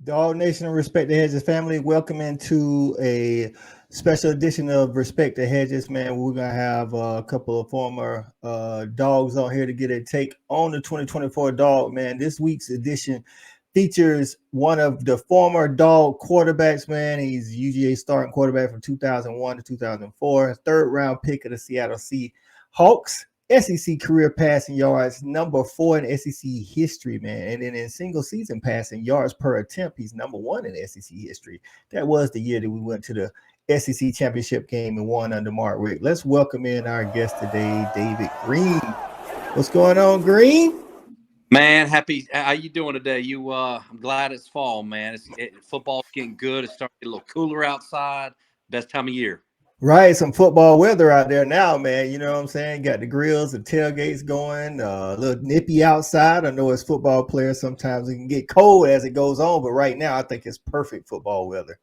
All Nation of Respect the Hedges family, welcome into a special edition of Respect the Hedges. Man, we're gonna have a couple of former dogs on here to get a take on the 2024 dog. Man, this week's edition features one of the former dog quarterbacks. Man, he's UGA starting quarterback from 2001 to 2004, third round pick of the Seattle Seahawks. SEC career passing yards, number 4 in SEC history, man. And then in single season passing yards per attempt, he's number 1 in SEC history. That was the year that we went to the SEC championship game and won under Mark Richt. Let's welcome in our guest today, David Greene. What's going on, Greene? Man, happy. How you doing today? I'm glad it's fall, man. Football's getting good. It's starting to get a little cooler outside. Best time of year. Right, some football weather out there now, man. You know what I'm saying? Got the grills and tailgates going, a little nippy outside. I know as football players, sometimes it can get cold as it goes on, but right now I think it's perfect football weather.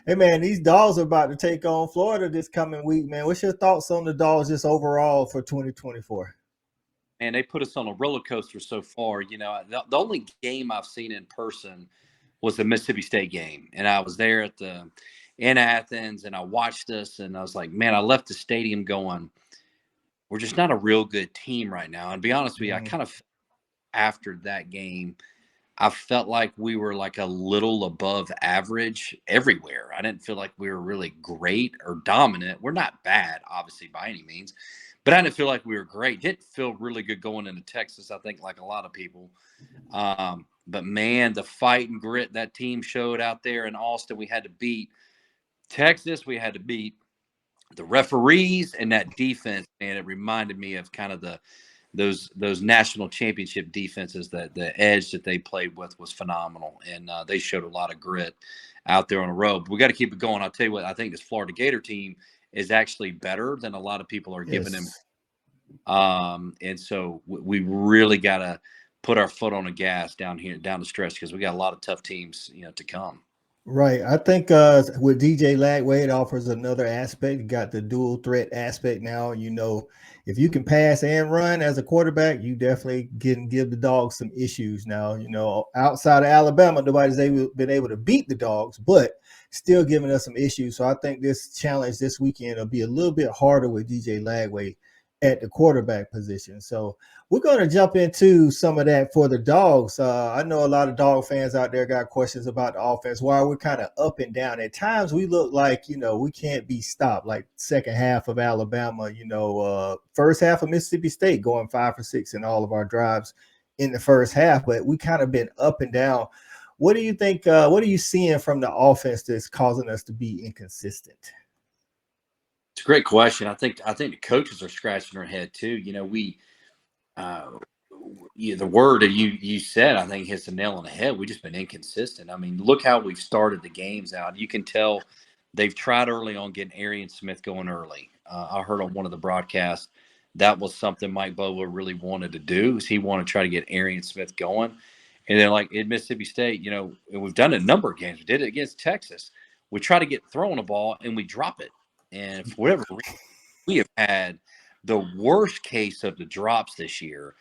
Hey, man, these Dogs are about to take on Florida this coming week, man. What's your thoughts on the Dogs just overall for 2024? And they put us on a roller coaster so far. You know, the only game I've seen in person was the Mississippi State game, and I was there in Athens, and I watched this, and I was like, man, I left the stadium going, we're just not a real good team right now. And to be honest with you, I kind of, after that game, I felt like we were like a little above average everywhere. I didn't feel like we were really great or dominant. We're not bad, obviously, by any means, but I didn't feel like we were great. Didn't feel really good going into Texas, I think, like a lot of people. But, man, the fight and grit that team showed out there in Austin, we had to beat Texas, we had to beat the referees and that defense, and it reminded me of kind of those national championship defenses. That the edge that they played with was phenomenal, and they showed a lot of grit out there on the road. But we got to keep it going. I'll tell you what, I think this Florida Gator team is actually better than a lot of people are giving them. And so we really got to put our foot on the gas down the stretch, because we got a lot of tough teams, to come. Right. I think with DJ Lagway, it offers another aspect. You got the dual threat aspect now. If you can pass and run as a quarterback, you definitely can give the Dogs some issues now. Outside of Alabama, nobody's been able to beat the Dogs, but still giving us some issues. So I think this challenge this weekend will be a little bit harder with DJ Lagway at the quarterback position. So we're going to jump into some of that for the Dogs. I know a lot of Dog fans out there got questions about the offense. While we're kind of up and down, at times we look like, we can't be stopped, like second half of Alabama, first half of Mississippi State going 5 for 6 in all of our drives in the first half, but we kind of been up and down. What do you think? What are you seeing from the offense that's causing us to be inconsistent? It's a great question. I think the coaches are scratching their head too. The word that you said, I think, hits the nail on the head. We've just been inconsistent. I mean, look how we've started the games out. You can tell they've tried early on getting Arian Smith going early. I heard on one of the broadcasts that was something Mike Bobo really wanted to do, is he wanted to try to get Arian Smith going. And then, like in Mississippi State, and we've done it a number of games. We did it against Texas. We try to get throwing a ball and we drop it. And for whatever reason, we have had the worst case of the drops this year.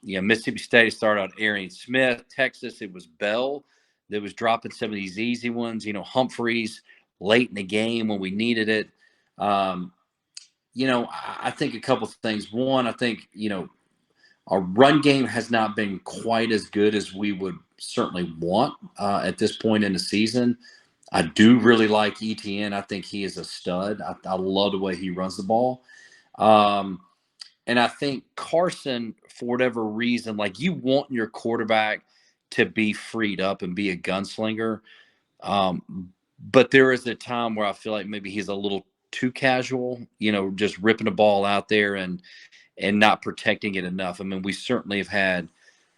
Mississippi State started out Arian Smith. Texas, it was Bell that was dropping some of these easy ones. Humphreys late in the game when we needed it. I think a couple of things. One, I think, our run game has not been quite as good as we would certainly want at this point in the season. I do really like ETN. I think he is a stud. I love the way he runs the ball. And I think Carson, for whatever reason, like, you want your quarterback to be freed up and be a gunslinger. But there is a time where I feel like maybe he's a little too casual, just ripping the ball out there and not protecting it enough. I mean, we certainly have had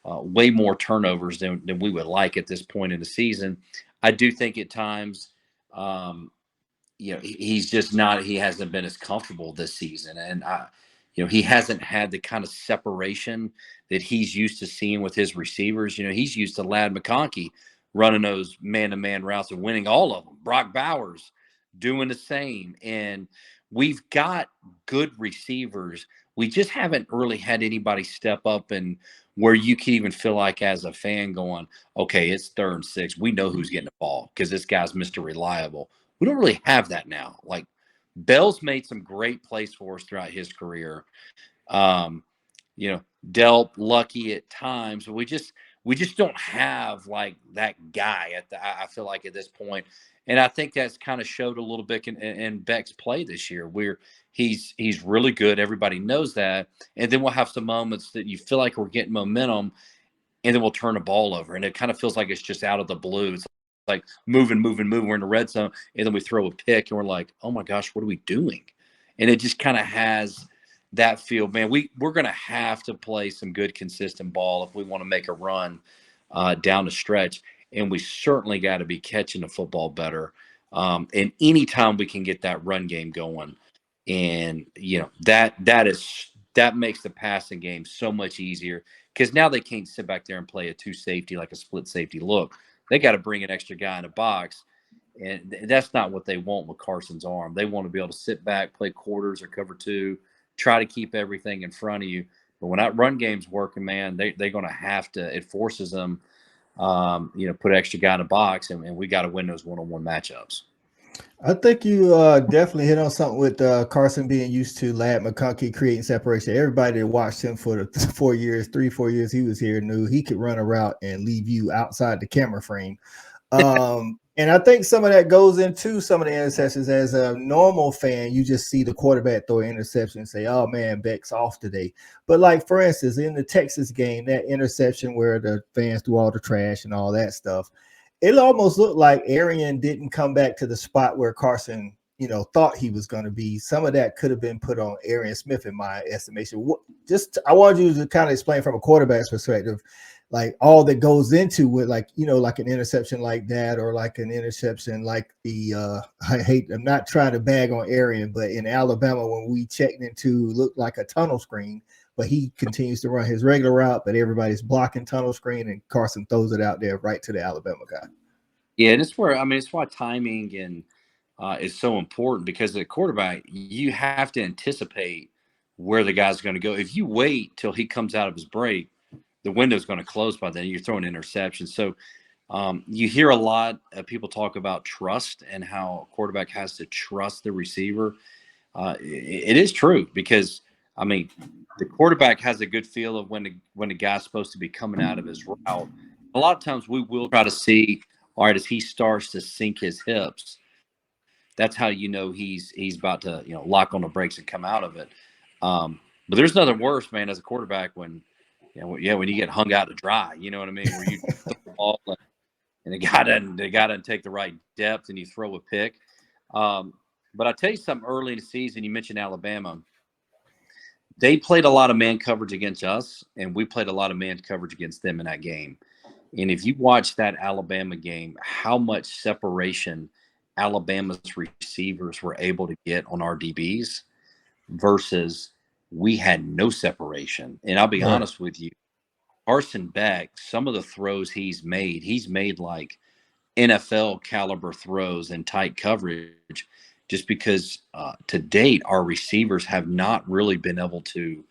way more turnovers than we would like at this point in the season. I do think at times, he's just not, he hasn't been as comfortable this season. And, he hasn't had the kind of separation that he's used to seeing with his receivers. He's used to Ladd McConkey running those man-to-man routes and winning all of them. Brock Bowers doing the same. And we've got good receivers. we just haven't really had anybody step up and where you can even feel like as a fan going, okay, it's 3rd and 6. We know who's getting the ball because this guy's Mr. Reliable. We don't really have that now. Like Bell's made some great plays for us throughout his career. Dealt lucky at times, but we just don't have like that guy I feel like at this point. And I think that's kind of showed a little bit in Beck's play this year, where he's really good. Everybody knows that. And then we'll have some moments that you feel like we're getting momentum, and then we'll turn the ball over. And it kind of feels like it's just out of the blue. It's like moving. We're in the red zone, and then we throw a pick, and we're like, oh my gosh, what are we doing? And it just kind of has that feel, man. We're going to have to play some good, consistent ball if we want to make a run down the stretch. And we certainly got to be catching the football better. And anytime we can get that run game going, and that makes the passing game so much easier, because now they can't sit back there and play a 2 safety, like a split safety look. They got to bring an extra guy in a box. And that's not what they want with Carson's arm. They want to be able to sit back, play quarters or cover 2, try to keep everything in front of you. But when that run game's working, man, they're going to have to. It forces them, put an extra guy in a box, and we got to win those one-on-one matchups. I think you definitely hit on something with Carson being used to Ladd McConkey creating separation. Everybody that watched him for the 4 years he was here knew he could run a route and leave you outside the camera frame. And I think some of that goes into some of the interceptions. As a normal fan, you just see the quarterback throw an interception and say, oh man, Beck's off today. But like, for instance, in the Texas game, that interception where the fans threw all the trash and all that stuff, it almost looked like Arian didn't come back to the spot where Carson, thought he was going to be. Some of that could have been put on Arian Smith, in my estimation. I wanted you to kind of explain from a quarterback's perspective, like all that goes into it, like, like an interception like that, or like an interception like I'm not trying to bag on Arian, but in Alabama, when we checked into, looked like a tunnel screen, but he continues to run his regular route, but everybody's blocking tunnel screen, and Carson throws it out there right to the Alabama guy. Yeah, and it's why timing and is so important, because at quarterback, you have to anticipate where the guy's going to go. If you wait till he comes out of his break, the window's going to close by then. You're throwing interceptions. So you hear a lot of people talk about trust and how a quarterback has to trust the receiver. It is true, because, the quarterback has a good feel of when the guy's supposed to be coming out of his route. A lot of times we will try to see, all right, as he starts to sink his hips, that's how he's about to lock on the brakes and come out of it. But there's nothing worse, man, as a quarterback when when you get hung out to dry, you know what I mean, where you throw the ball and they got to take the right depth and you throw a pick. But I'll tell you something, early in the season, you mentioned Alabama. They played a lot of man coverage against us, and we played a lot of man coverage against them in that game. And if you watch that Alabama game, how much separation Alabama's receivers were able to get on our DBs versus we had no separation. And I'll be honest with you, Carson Beck, some of the throws he's made like NFL caliber throws in tight coverage, just because to date, our receivers have not really been able to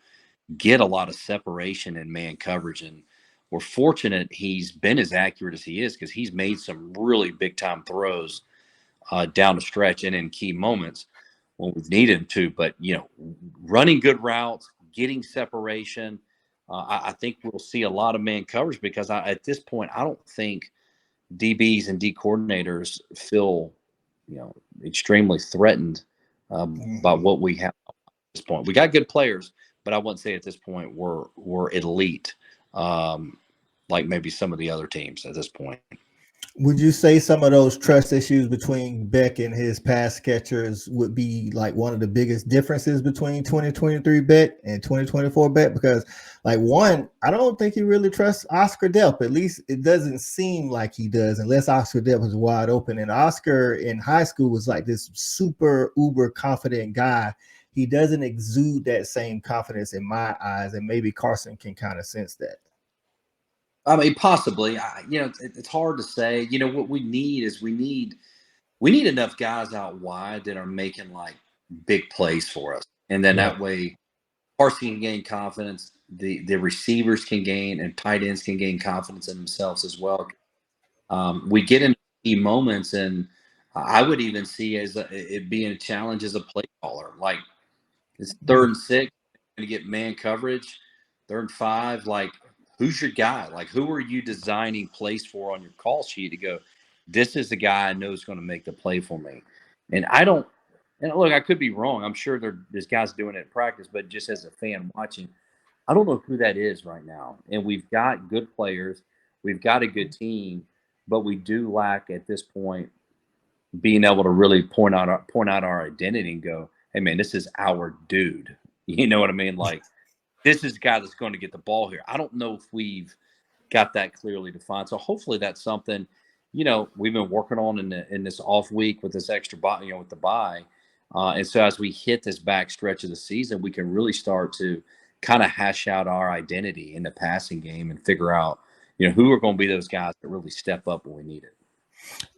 get a lot of separation in man coverage. And we're fortunate he's been as accurate as he is, because he's made some really big time throws down the stretch and in key moments when we've needed him to. But, running good routes, getting separation, I think we'll see a lot of man coverage, because at this point, I don't think DBs and D coordinators feel, extremely threatened by what we have at this point. We got good players, but I wouldn't say at this point we're elite, like maybe some of the other teams at this point. Would you say some of those trust issues between Beck and his pass catchers would be like one of the biggest differences between 2023 Beck and 2024 Beck? Because like, one, I don't think he really trusts Oscar Delp. At least it doesn't seem like he does, unless Oscar Delp was wide open. And Oscar in high school was like this super uber confident guy. He doesn't exude that same confidence in my eyes, and maybe Carson can kind of sense that. Possibly. It's hard to say. What we need is we need guys out wide that are making like big plays for us, and then that way Parsons can gain confidence. The receivers can gain, and tight ends can gain confidence in themselves as well. We get into key moments, and I would even see it being a challenge as a play caller. Like it's 3rd and 6, going to get man coverage. 3rd and 5, like who's your guy? Like who are you designing plays for on your call sheet to go? This is the guy I know is going to make the play for me. And I don't. And look, I could be wrong. I'm sure there's guys doing it in practice, but just as a fan watching, I don't know who that is right now. And we've got good players, we've got a good team, but we do lack at this point being able to really point out our identity and go, hey man, this is our dude. You know what I mean? Like this is the guy that's going to get the ball here. I don't know if we've got that clearly defined. So hopefully that's something, we've been working on in this off week with this extra bye, with the bye. And so as we hit this back stretch of the season, we can really start to kind of hash out our identity in the passing game and figure out, who are going to be those guys that really step up when we need it.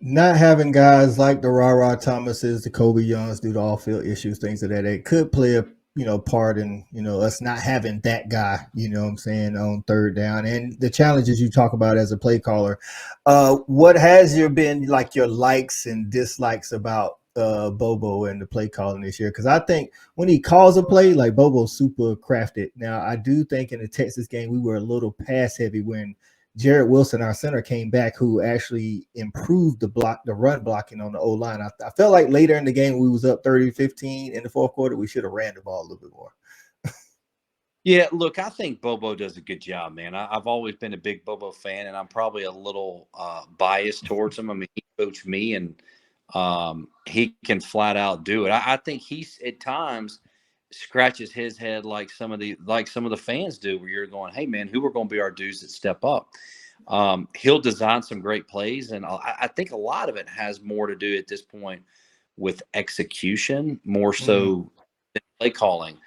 Not having guys like the Ra Thomases, the Kobe Youngs, due to off-field issues, things of that, it could play a part in us not having that guy, what I'm saying, on 3rd down. And the challenges you talk about as a play caller, what has been like your likes and dislikes about Bobo and the play calling this year? Because I think when he calls a play, like Bobo's super crafted. Now I do think in the Texas game we were a little pass heavy when Jarrett Wilson, our center, came back, who actually improved the run blocking on the O-line. I felt like later in the game, we was up 30-15 in the 4th quarter. We should have ran the ball a little bit more. Yeah, look, I think Bobo does a good job, man. I've always been a big Bobo fan, and I'm probably a little biased towards him. I mean, he coached me, and he can flat out do it. I think he's at times scratches his head like some of the fans do, where you're going, hey man, who are going to be our dudes that step up? He'll design some great plays, and I think a lot of it has more to do at this point with execution more so than play calling.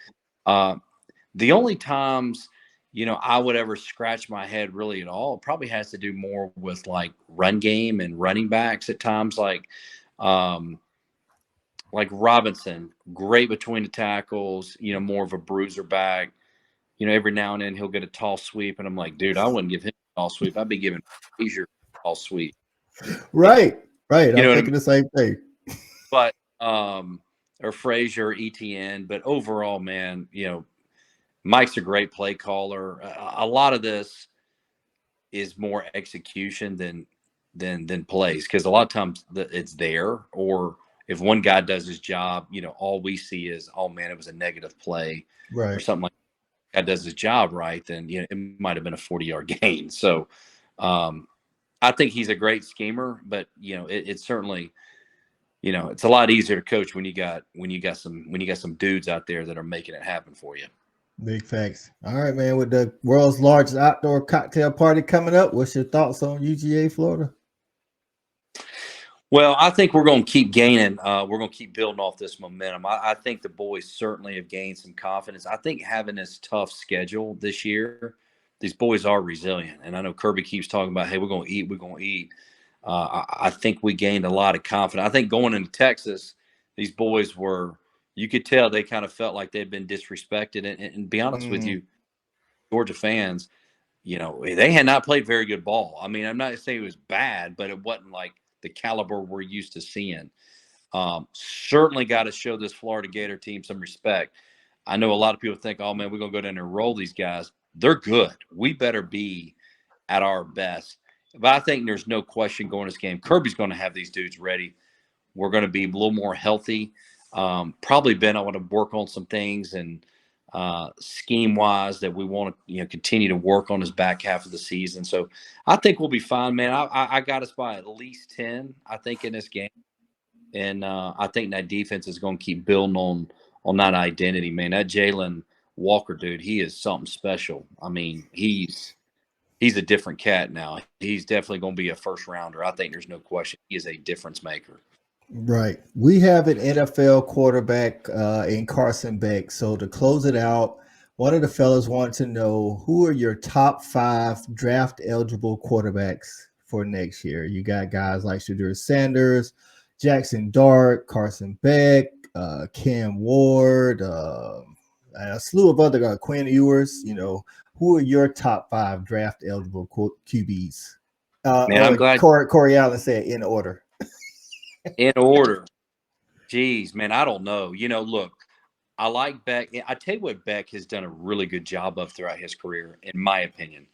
The only times I would ever scratch my head really at all probably has to do more with like run game and running backs at times, like Robinson, great between the tackles, more of a bruiser back. Every now and then he'll get a tall sweep, and I'm like, dude, I wouldn't give him a tall sweep. I'd be giving Frazier a tall sweep. Right. I'm thinking the same thing. But or Frazier or ETN, but overall, man, Mike's a great play caller. A lot of this is more execution than plays, because a lot of times it's there, or if one guy does his job, all we see is, oh man, it was a negative play, right, or something like that. Does his job right, then it might have been a 40-yard gain. So I think he's a great schemer, but it's certainly it's a lot easier to coach when you got some dudes out there that are making it happen for you. Big facts. All right, man. With the world's largest outdoor cocktail party coming up, what's your thoughts on UGA Florida? Well, I think we're going to keep gaining. We're going to keep building off this momentum. I think the boys certainly have gained some confidence. I think having this tough schedule this year, these boys are resilient. And I know Kirby keeps talking about, hey, we're going to eat, we're going to eat. I think we gained a lot of confidence. I think going into Texas, these boys you could tell they kind of felt like they'd been disrespected. And be honest with you, Georgia fans, they had not played very good ball. I mean, I'm not saying it was bad, but it wasn't like the caliber we're used to seeing. Certainly got to show this Florida Gator team some respect. I know a lot of people think, oh man, we're going to go down there and roll these guys. They're good. We better be at our best. But I think there's no question going this game, Kirby's going to have these dudes ready. We're going to be a little more healthy. Probably Ben, I want to work on some things and scheme wise that we want to continue to work on his back half of the season. So I think we'll be fine, man. I got us by at least 10, I think, in this game. And I think that defense is going to keep building on that identity, man. That Jalen Walker dude, he is something special. I mean, he's a different cat now. He's definitely going to be a first rounder. I think there's no question. He is a difference maker. Right. We have an NFL quarterback in Carson Beck. So to close it out, one of the fellas wanted to know, who are your top 5 draft eligible quarterbacks for next year? You got guys like Shedeur Sanders, Jackson Dart, Carson Beck, Cam Ward, a slew of other Quinn Ewers. Who are your top 5 draft eligible QBs? Man, I'm glad Corey Allen said in order. In order. Jeez, man, I don't know. Look, I like Beck. I tell you what, Beck has done a really good job of throughout his career, in my opinion.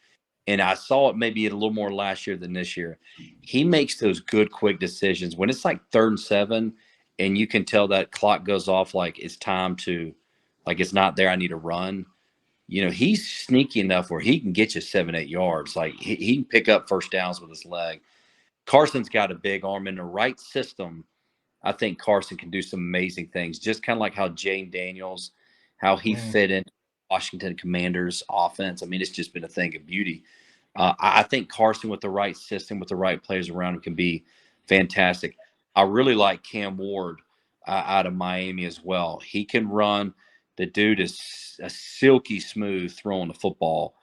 And I saw it maybe a little more last year than this year. He makes those good, quick decisions. When it's like 3rd and 7, and you can tell that clock goes off like it's time to, like it's not there, I need to run. He's sneaky enough where he can get you 7-8 yards. Like he can pick up first downs with his leg. Carson's got a big arm in the right system. I think Carson can do some amazing things, just kind of like how Jane Daniels, how he fit in Washington Commanders offense. I mean, it's just been a thing of beauty. I think Carson with the right system, with the right players around him, can be fantastic. I really like Cam Ward out of Miami as well. He can run. The dude is a silky smooth throwing the football.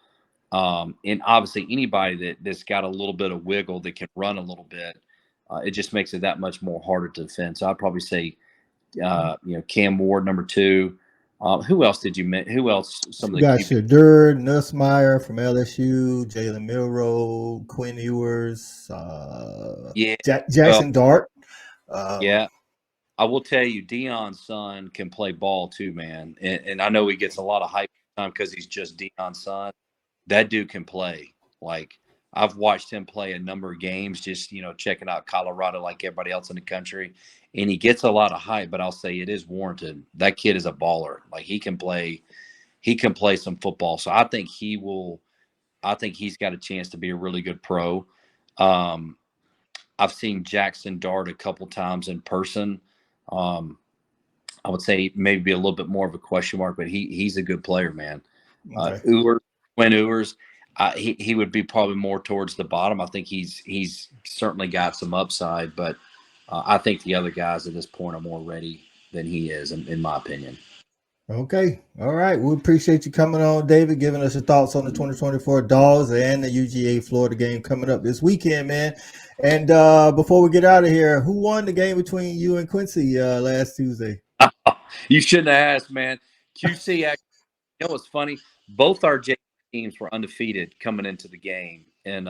And obviously anybody that's got a little bit of wiggle that can run a little bit, it just makes it that much more harder to defend. So I'd probably say, Cam Ward, number 2. Who else did you mention? Who else? Some of the got Shadur Nussmeier from LSU, Jalen Milroe, Quinn Ewers, Jackson Dart. Yeah. I will tell you, Deion's son can play ball too, man. And I know he gets a lot of hype because he's just Deion's son. That dude can play. Like, I've watched him play a number of games, just, checking out Colorado like everybody else in the country. And he gets a lot of hype, but I'll say it is warranted. That kid is a baller. Like, he can play some football. So I think he's got a chance to be a really good pro. I've seen Jackson Dart a couple times in person. I would say maybe a little bit more of a question mark, but he's a good player, man. Okay. Quinn Ewers, he would be probably more towards the bottom. I think he's certainly got some upside, but I think the other guys at this point are more ready than he is, in my opinion. Okay. All right. We appreciate you coming on, David, giving us your thoughts on the 2024 Dogs and the UGA Florida game coming up this weekend, man. And before we get out of here, who won the game between you and Quincy last Tuesday? You shouldn't have asked, man. QC, actually, what's funny? Both our JV teams were undefeated coming into the game, and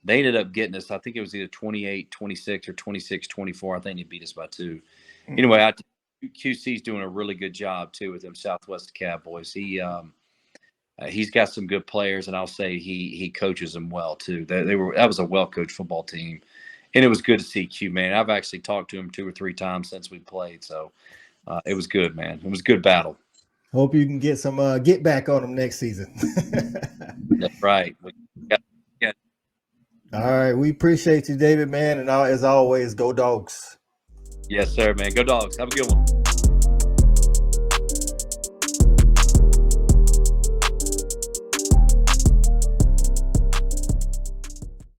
they ended up getting us. I think it was either 28-26 or 26-24. I think they beat us by 2. Anyway, QC's doing a really good job too with them Southwest Cowboys. He's got some good players, and I'll say he coaches them well too. That was a well-coached football team, and it was good to see Q, man. I've actually talked to him 2 or 3 times since we played, so it was good, man. It was a good battle. Hope you can get some get back on them next season. That's right. Yeah. All right, we appreciate you, David, man, and as always, go Dogs. Yes, sir, man. Go Dogs. Have a good one.